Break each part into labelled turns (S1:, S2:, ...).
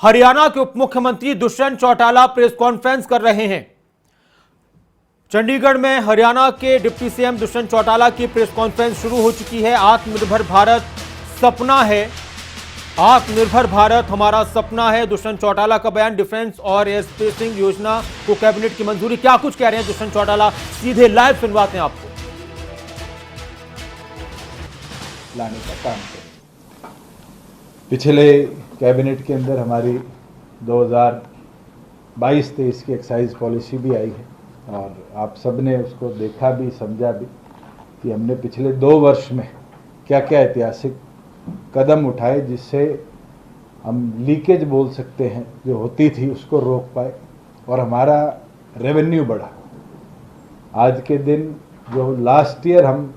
S1: हरियाणा के उप मुख्यमंत्री दुष्यंत चौटाला प्रेस कॉन्फ्रेंस कर रहे हैं। चंडीगढ़ में हरियाणा के डिप्टी सीएम दुष्यंत चौटाला की प्रेस कॉन्फ्रेंस शुरू हो चुकी है। आत्मनिर्भर भारत सपना है, आत्मनिर्भर भारत हमारा सपना है। दुष्यंत चौटाला का बयान। डिफेंस और एयर स्पेसिंग योजना को कैबिनेट की मंजूरी। क्या कुछ कह रहे हैं दुष्यंत चौटाला, सीधे लाइव सुनवाते हैं आपको।
S2: लाने का काम करें। पिछले कैबिनेट के अंदर हमारी 2022-23 की एक्साइज पॉलिसी भी आई है और आप सब ने उसको देखा भी, समझा भी कि हमने पिछले 2 वर्ष में क्या क्या ऐतिहासिक कदम उठाए जिससे हम लीकेज बोल सकते हैं जो होती थी उसको रोक पाए और हमारा रेवेन्यू बढ़ा। आज के दिन जो लास्ट ईयर हम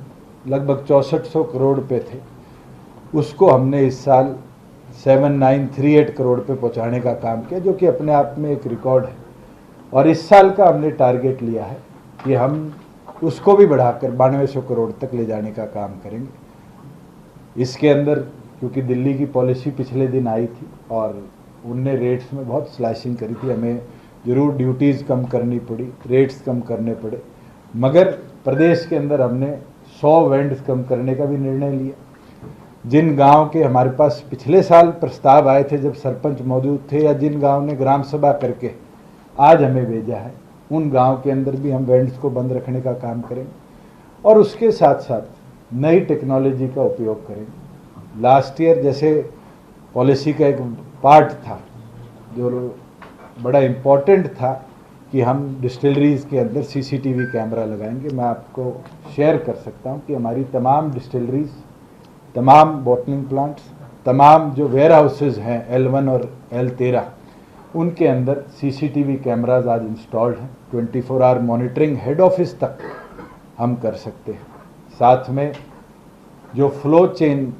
S2: लगभग 6400 करोड़ पे थे उसको हमने इस साल 7938 करोड़ पे पहुंचाने का काम किया, जो कि अपने आप में एक रिकॉर्ड है। और इस साल का हमने टारगेट लिया है कि हम उसको भी बढ़ाकर 9200 करोड़ तक ले जाने का काम करेंगे। इसके अंदर क्योंकि दिल्ली की पॉलिसी पिछले दिन आई थी और उनने रेट्स में बहुत स्लैशिंग करी थी, हमें ज़रूर ड्यूटीज़ कम करनी पड़ी, रेट्स कम करने पड़े, मगर प्रदेश के अंदर हमने 100 वेंड्स कम करने का भी निर्णय लिया। जिन गांव के हमारे पास पिछले साल प्रस्ताव आए थे जब सरपंच मौजूद थे या जिन गांव ने ग्राम सभा करके आज हमें भेजा है, उन गांव के अंदर भी हम वेंड्स को बंद रखने का काम करेंगे और उसके साथ साथ नई टेक्नोलॉजी का उपयोग करेंगे। लास्ट ईयर जैसे पॉलिसी का एक पार्ट था जो बड़ा इम्पोर्टेंट था कि हम डिस्टिलरीज़ के अंदर सीसीटीवी कैमरा लगाएंगे। मैं आपको शेयर कर सकता हूं कि हमारी तमाम डिस्टिलरीज़, तमाम बॉटलिंग प्लांट्स, तमाम जो वेयर हाउसेज हैं L1 और L13 उनके अंदर सीसीटीवी कैमराज आज इंस्टॉल्ड हैं। 24 आवर मॉनिटरिंग हेड ऑफिस तक हम कर सकते हैं। साथ में जो फ्लो चेन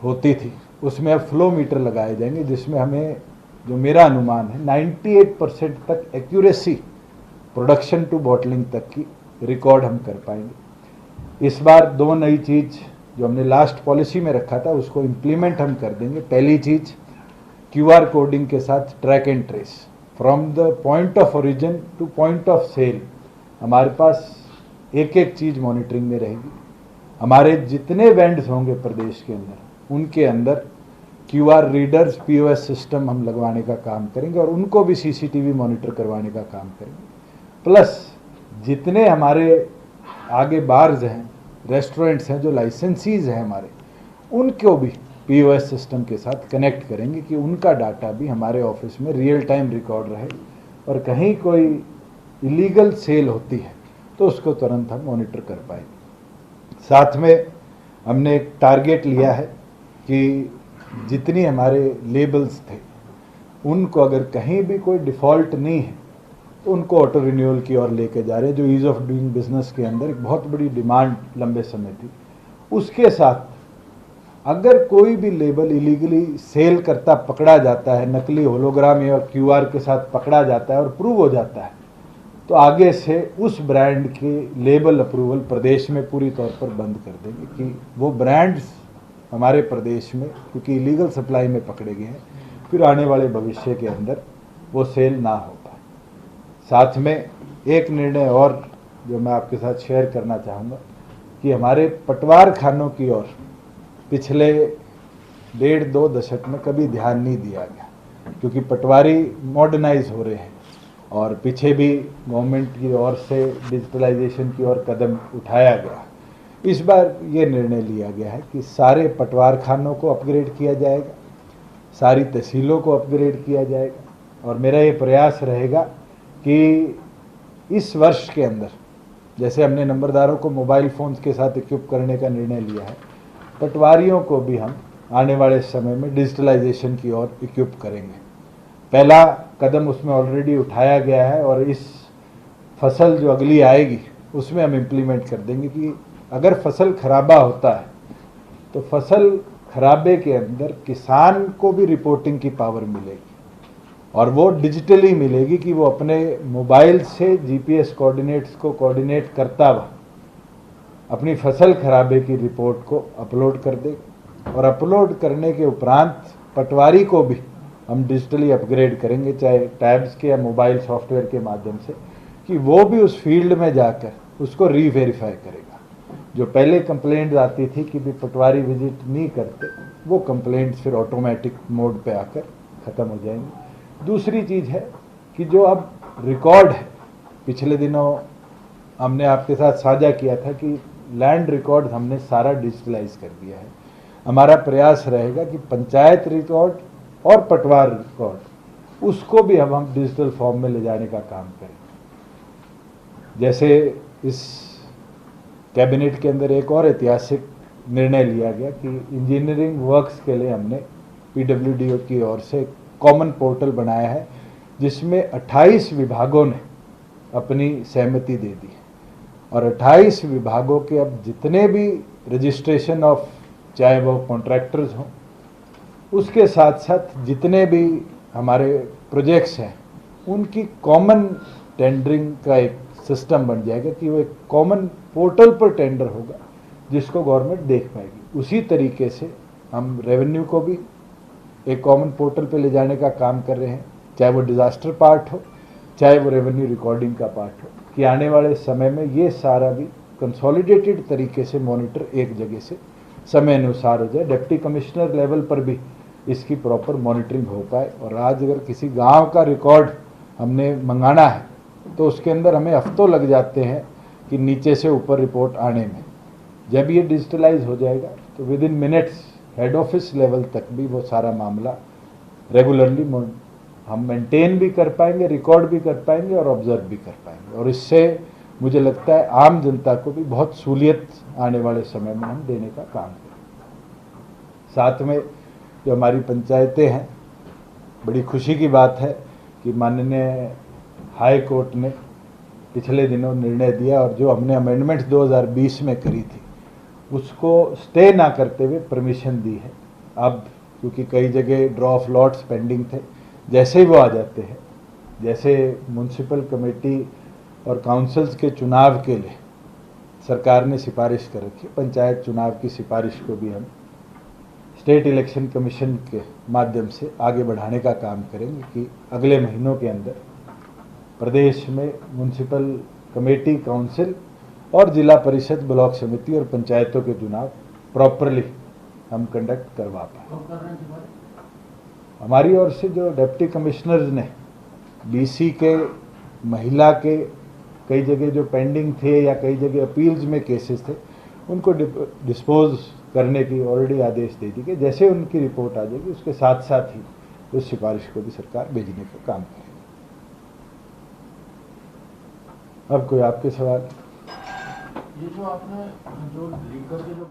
S2: होती थी उसमें अब फ्लो मीटर लगाए जाएंगे जिसमें हमें, जो मेरा अनुमान है, 98% तक एक्यूरेसी प्रोडक्शन टू बॉटलिंग तक की रिकॉर्ड हम कर पाएंगे। इस बार 2 नई चीज़ जो हमने लास्ट पॉलिसी में रखा था उसको इम्प्लीमेंट हम कर देंगे। पहली चीज़ QR कोडिंग के साथ track and trace from the point of origin to point of sale. हमारे पास एक एक चीज़ मॉनिटरिंग में रहेगी। हमारे जितने वेंड्स होंगे प्रदेश के अंदर उनके अंदर QR रीडर्स, POS सिस्टम हम लगवाने का काम करेंगे और उनको भी CCTV मॉनिटर करवाने का काम करेंगे। प्लस जितने हमारे आगे बार्स हैं, रेस्टोरेंट्स हैं, जो लाइसेंसीज हैं हमारे, उनको भी POS सिस्टम के साथ कनेक्ट करेंगे कि उनका डाटा भी हमारे ऑफिस में रियल टाइम रिकॉर्ड रहे और कहीं कोई इलीगल सेल होती है तो उसको तुरंत हम मॉनिटर कर पाएंगे। साथ में हमने एक टारगेट लिया है कि जितनी हमारे लेबल्स थे उनको अगर कहीं भी कोई डिफ़ॉल्ट नहीं है तो उनको ऑटो रिन्यूअल की ओर लेके जा रहे हैं, जो ईज़ ऑफ डूइंग बिजनेस के अंदर एक बहुत बड़ी डिमांड लंबे समय थी। उसके साथ अगर कोई भी लेबल इलीगली सेल करता पकड़ा जाता है, नकली होलोग्राम या QR के साथ पकड़ा जाता है और प्रूव हो जाता है, तो आगे से उस ब्रांड के लेबल अप्रूवल प्रदेश में पूरी तौर पर बंद कर देंगे कि वो ब्रांड्स हमारे प्रदेश में, क्योंकि इलीगल सप्लाई में पकड़े गए हैं, फिर आने वाले भविष्य के अंदर वो सेल ना हो पाए। साथ में एक निर्णय और जो मैं आपके साथ शेयर करना चाहूँगा कि हमारे पटवार खानों की ओर पिछले 1.5-2 दशक में कभी ध्यान नहीं दिया गया, क्योंकि पटवारी मॉडर्नाइज हो रहे हैं और पीछे भी गवर्नमेंट की ओर से डिजिटलाइजेशन की ओर कदम उठाया गया। इस बार ये निर्णय लिया गया है कि सारे पटवार खानों को अपग्रेड किया जाएगा, सारी तहसीलों को अपग्रेड किया जाएगा और मेरा ये प्रयास रहेगा कि इस वर्ष के अंदर, जैसे हमने नंबरदारों को मोबाइल फ़ोन्स के साथ इक्विप करने का निर्णय लिया है, पटवारियों को भी हम आने वाले समय में डिजिटलाइजेशन की ओर इक्विप करेंगे। पहला कदम उसमें ऑलरेडी उठाया गया है और इस फसल जो अगली आएगी उसमें हम इम्प्लीमेंट कर देंगे कि अगर फसल खराबा होता है तो फसल खराबे के अंदर किसान को भी रिपोर्टिंग की पावर मिलेगी और वो डिजिटली मिलेगी कि वो अपने मोबाइल से GPS कोऑर्डिनेट्स को कोऑर्डिनेट करता हुआ अपनी फसल खराबे की रिपोर्ट को अपलोड कर दे और अपलोड करने के उपरांत पटवारी को भी हम डिजिटली अपग्रेड करेंगे, चाहे टैब्स के या मोबाइल सॉफ्टवेयर के माध्यम से, कि वो भी उस फील्ड में जाकर उसको रीवेरीफाई करेगा। जो पहले कंप्लेंट आती थी कि भी पटवारी विजिट नहीं करते, वो कंप्लेंट्स फिर ऑटोमेटिक मोड पे आकर ख़त्म हो जाएंगी। दूसरी चीज़ है कि जो अब रिकॉर्ड है, पिछले दिनों हमने आपके साथ साझा किया था कि लैंड रिकॉर्ड हमने सारा डिजिटलाइज कर दिया है। हमारा प्रयास रहेगा कि पंचायत रिकॉर्ड और पटवार रिकॉर्ड उसको भी अब हम डिजिटल फॉर्म में ले जाने का काम करें। जैसे इस कैबिनेट के अंदर एक और ऐतिहासिक निर्णय लिया गया कि इंजीनियरिंग वर्क्स के लिए हमने पीडब्ल्यूडी की ओर से कॉमन पोर्टल बनाया है, जिसमें 28 विभागों ने अपनी सहमति दे दी है। और 28 विभागों के अब जितने भी रजिस्ट्रेशन ऑफ, चाहे वो कॉन्ट्रैक्टर्स हों, उसके साथ साथ जितने भी हमारे प्रोजेक्ट्स हैं, उनकी कॉमन टेंडरिंग का एक सिस्टम बन जाएगा कि वो एक कॉमन पोर्टल पर टेंडर होगा जिसको गवर्नमेंट देख पाएगी। उसी तरीके से हम रेवेन्यू को भी एक कॉमन पोर्टल पे ले जाने का काम कर रहे हैं, चाहे वो डिज़ास्टर पार्ट हो, चाहे वो रेवेन्यू रिकॉर्डिंग का पार्ट हो, कि आने वाले समय में ये सारा भी कंसोलिडेटेड तरीके से मॉनिटर एक जगह से समय अनुसार हो जाए। डिप्टी कमिश्नर लेवल पर भी इसकी प्रॉपर मॉनिटरिंग हो पाए। और आज अगर किसी गांव का रिकॉर्ड हमने मंगाना है तो उसके अंदर हमें हफ्तों लग जाते हैं कि नीचे से ऊपर रिपोर्ट आने में। जब ये डिजिटलाइज हो जाएगा तो with in minutes head office level तक भी वो सारा मामला रेगुलरली हम मेंटेन भी कर पाएंगे, रिकॉर्ड भी कर पाएंगे और ऑब्जर्व भी कर पाएंगे। और इससे मुझे लगता है आम जनता को भी बहुत सहूलियत आने वाले समय में हम देने का काम करें। साथ में जो हमारी पंचायतें हैं, बड़ी खुशी की बात है कि माननीय हाई कोर्ट ने पिछले दिनों निर्णय दिया और जो हमने अमेंडमेंट्स 2020 में करी थी उसको स्टे ना करते हुए परमिशन दी है। अब क्योंकि कई जगह ड्रॉ ऑफ लॉट्स पेंडिंग थे, जैसे ही वो आ जाते हैं, जैसे म्यूनसिपल कमेटी और काउंसिल्स के चुनाव के लिए सरकार ने सिफारिश कर रखी, पंचायत चुनाव की सिफारिश को भी हम स्टेट इलेक्शन कमीशन के माध्यम से आगे बढ़ाने का काम करेंगे कि अगले महीनों के अंदर प्रदेश में म्यूनसिपल कमेटी, काउंसिल और जिला परिषद, ब्लॉक समिति और पंचायतों के चुनाव प्रॉपरली हम कंडक्ट करवा पाए। हमारी ओर से जो डिप्टी कमिश्नर्स ने बीसी के, महिला के कई जगह जो पेंडिंग थे या कई जगह अपील्स में केसेस थे, उनको डिस्पोज करने की ऑलरेडी आदेश दे दी कि जैसे उनकी रिपोर्ट आ जाएगी उसके साथ साथ ही उस सिफारिश को भी सरकार भेजने का काम करेगी। अब कोई आपके सवाल?
S3: ये जो आपने जो लीकर के जो